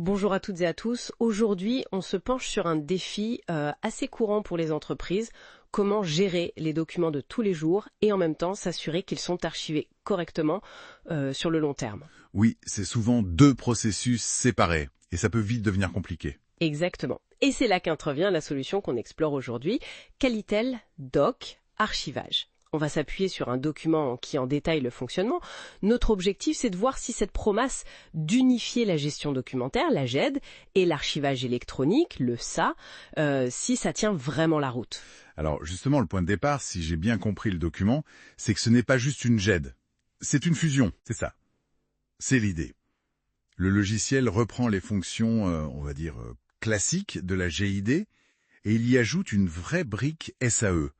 Bonjour à toutes et à tous. Aujourd'hui, on se penche sur un défi assez courant pour les entreprises. Comment gérer les documents de tous les jours et en même temps s'assurer qu'ils sont archivés correctement sur le long terme. Oui, c'est souvent deux processus séparés, et ça peut vite devenir compliqué. Exactement. Et c'est là qu'intervient la solution qu'on explore aujourd'hui. Qualitel Doc Archivage. On va s'appuyer sur un document qui en détaille le fonctionnement. Notre objectif, c'est de voir si cette promesse d'unifier la gestion documentaire, la GED, et l'archivage électronique, le SA, si ça tient vraiment la route. Alors justement, le point de départ, si j'ai bien compris le document, c'est que ce n'est pas juste une GED. C'est une fusion, c'est ça. C'est l'idée. Le logiciel reprend les fonctions, classiques de la GID, et il y ajoute une vraie brique SAE.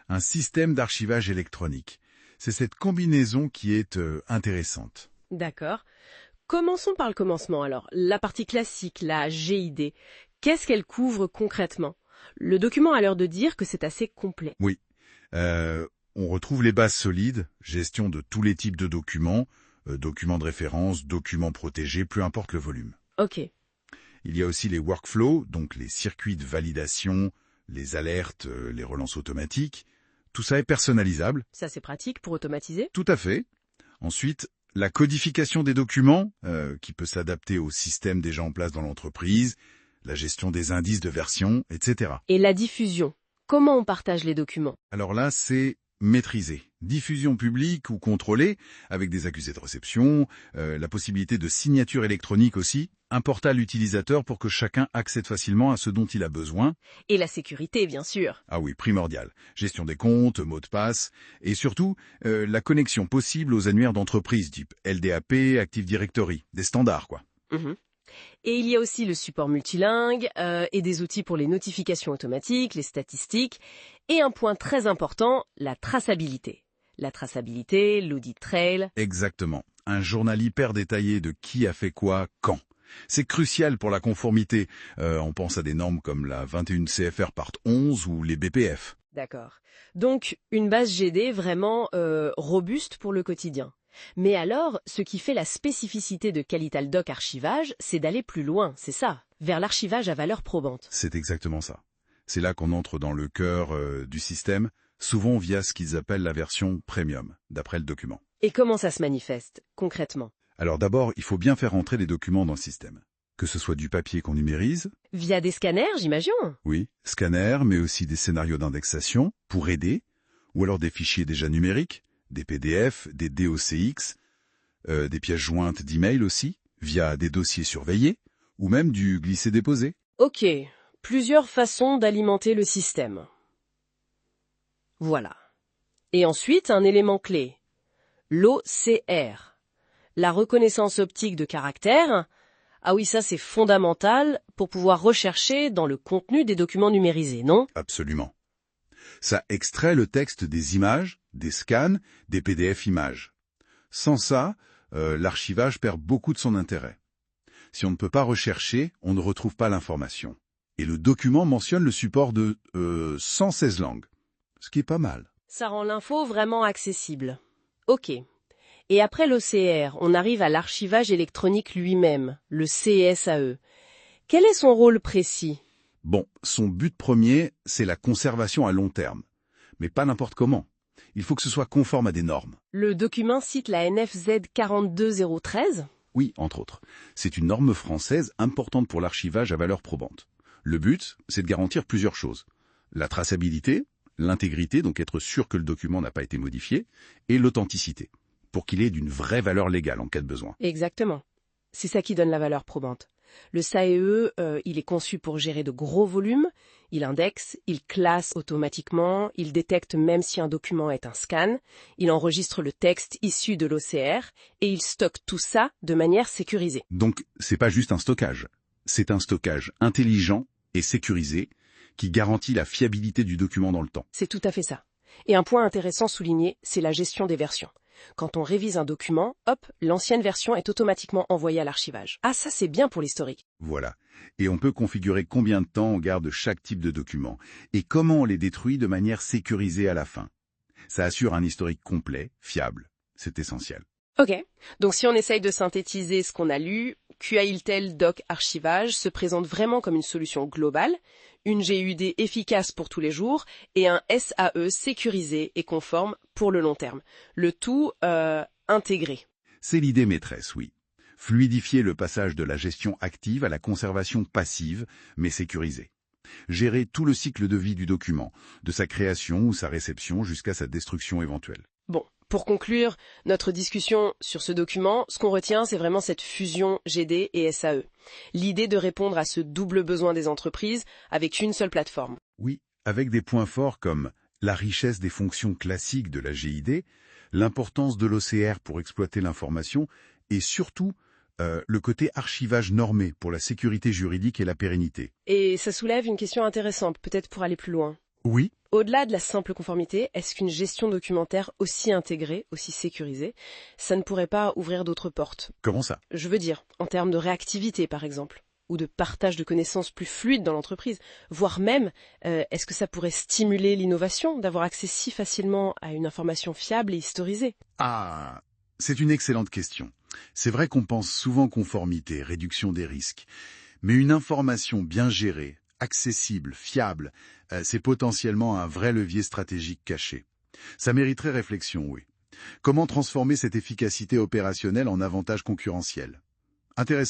Un système d'archivage électronique. C'est cette combinaison qui est intéressante. D'accord. Commençons par le commencement alors. La partie classique, la GID, qu'est-ce qu'elle couvre concrètement? Le document a l'air de dire que c'est assez complet. Oui. On retrouve les bases solides, gestion de tous les types de documents, documents de référence, documents protégés, peu importe le volume. Ok. Il y a aussi les workflows, donc les circuits de validation, les alertes, les relances automatiques. Tout ça est personnalisable. Ça c'est pratique pour automatiser. Tout à fait. Ensuite, la codification des documents, qui peut s'adapter au système déjà en place dans l'entreprise, la gestion des indices de version, etc. Et la diffusion. Comment on partage les documents? Alors là, c'est maîtrisé. Diffusion publique ou contrôlée, avec des accusés de réception, la possibilité de signature électronique aussi, un portal utilisateur pour que chacun accède facilement à ce dont il a besoin. Et la sécurité, bien sûr. Ah oui, primordial. Gestion des comptes, mots de passe, et surtout, la connexion possible aux annuaires d'entreprise, type LDAP, Active Directory, des standards quoi. Mhm. Et il y a aussi le support multilingue et des outils pour les notifications automatiques, les statistiques, et un point très important, la traçabilité. La traçabilité, l'audit trail. Exactement. Un journal hyper détaillé de qui a fait quoi, quand. C'est crucial pour la conformité. On pense à des normes comme la 21 CFR Part 11 ou les BPF. D'accord. Donc, une base GD vraiment robuste pour le quotidien. Mais alors, ce qui fait la spécificité de Qualital Doc Archivage, c'est d'aller plus loin, c'est ça, vers l'archivage à valeur probante. C'est exactement ça. C'est là qu'on entre dans le cœur du système, souvent via ce qu'ils appellent la version premium, d'après le document. Et comment ça se manifeste, concrètement? Alors d'abord, il faut bien faire entrer les documents dans le système. Que ce soit du papier qu'on numérise. Via des scanners, j'imagine? Oui, scanner, mais aussi des scénarios d'indexation, pour aider, ou alors des fichiers déjà numériques, des PDF, des DOCX, des pièces jointes d'email aussi, via des dossiers surveillés, ou même du glisser-déposer. Ok, plusieurs façons d'alimenter le système. Voilà. Et ensuite, un élément clé. L'OCR. La reconnaissance optique de caractères. Ah oui, ça c'est fondamental pour pouvoir rechercher dans le contenu des documents numérisés, non? Absolument. Ça extrait le texte des images, des scans, des PDF images. Sans ça, l'archivage perd beaucoup de son intérêt. Si on ne peut pas rechercher, on ne retrouve pas l'information. Et le document mentionne le support de 116 langues, ce qui est pas mal. Ça rend l'info vraiment accessible. Ok. Et après l'OCR, on arrive à l'archivage électronique lui-même, le CSAE. Quel est son rôle précis? Bon, son but premier, c'est la conservation à long terme. Mais pas n'importe comment. Il faut que ce soit conforme à des normes. Le document cite la NFZ 42013? Oui, entre autres. C'est une norme française importante pour l'archivage à valeur probante. Le but, c'est de garantir plusieurs choses. La traçabilité, l'intégrité, donc être sûr que le document n'a pas été modifié, et l'authenticité, pour qu'il ait d'une vraie valeur légale en cas de besoin. Exactement. C'est ça qui donne la valeur probante. Le SAEE, il est conçu pour gérer de gros volumes, il indexe, il classe automatiquement, il détecte même si un document est un scan, il enregistre le texte issu de l'OCR et il stocke tout ça de manière sécurisée. Donc, c'est pas juste un stockage. C'est un stockage intelligent et sécurisé qui garantit la fiabilité du document dans le temps. C'est tout à fait ça. Et un point intéressant souligné, c'est la gestion des versions. Quand on révise un document, hop, l'ancienne version est automatiquement envoyée à l'archivage. Ah, ça c'est bien pour l'historique. Voilà. Et on peut configurer combien de temps on garde chaque type de document et comment on les détruit de manière sécurisée à la fin. Ça assure un historique complet, fiable. C'est essentiel. Ok, donc si on essaye de synthétiser ce qu'on a lu, QA-Hiltel Doc Archivage se présente vraiment comme une solution globale, une GUD efficace pour tous les jours et un SAE sécurisé et conforme pour le long terme. Le tout intégré. C'est l'idée maîtresse, oui. Fluidifier le passage de la gestion active à la conservation passive, mais sécurisée. Gérer tout le cycle de vie du document, de sa création ou sa réception jusqu'à sa destruction éventuelle. Bon, pour conclure notre discussion sur ce document, ce qu'on retient, c'est vraiment cette fusion GD et SAE. L'idée de répondre à ce double besoin des entreprises avec une seule plateforme. Oui, avec des points forts comme la richesse des fonctions classiques de la GID, l'importance de l'OCR pour exploiter l'information et surtout le côté archivage normé pour la sécurité juridique et la pérennité. Et ça soulève une question intéressante, peut-être pour aller plus loin. Oui. Au-delà de la simple conformité, est-ce qu'une gestion documentaire aussi intégrée, aussi sécurisée, ça ne pourrait pas ouvrir d'autres portes? Comment ça? Je veux dire, en termes de réactivité par exemple, ou de partage de connaissances plus fluide dans l'entreprise, voire même, est-ce que ça pourrait stimuler l'innovation d'avoir accès si facilement à une information fiable et historisée? Ah, c'est une excellente question. C'est vrai qu'on pense souvent conformité, réduction des risques, mais une information bien gérée, accessible, fiable, c'est potentiellement un vrai levier stratégique caché. Ça mériterait réflexion, oui. Comment transformer cette efficacité opérationnelle en avantage concurrentiel? Intéressant.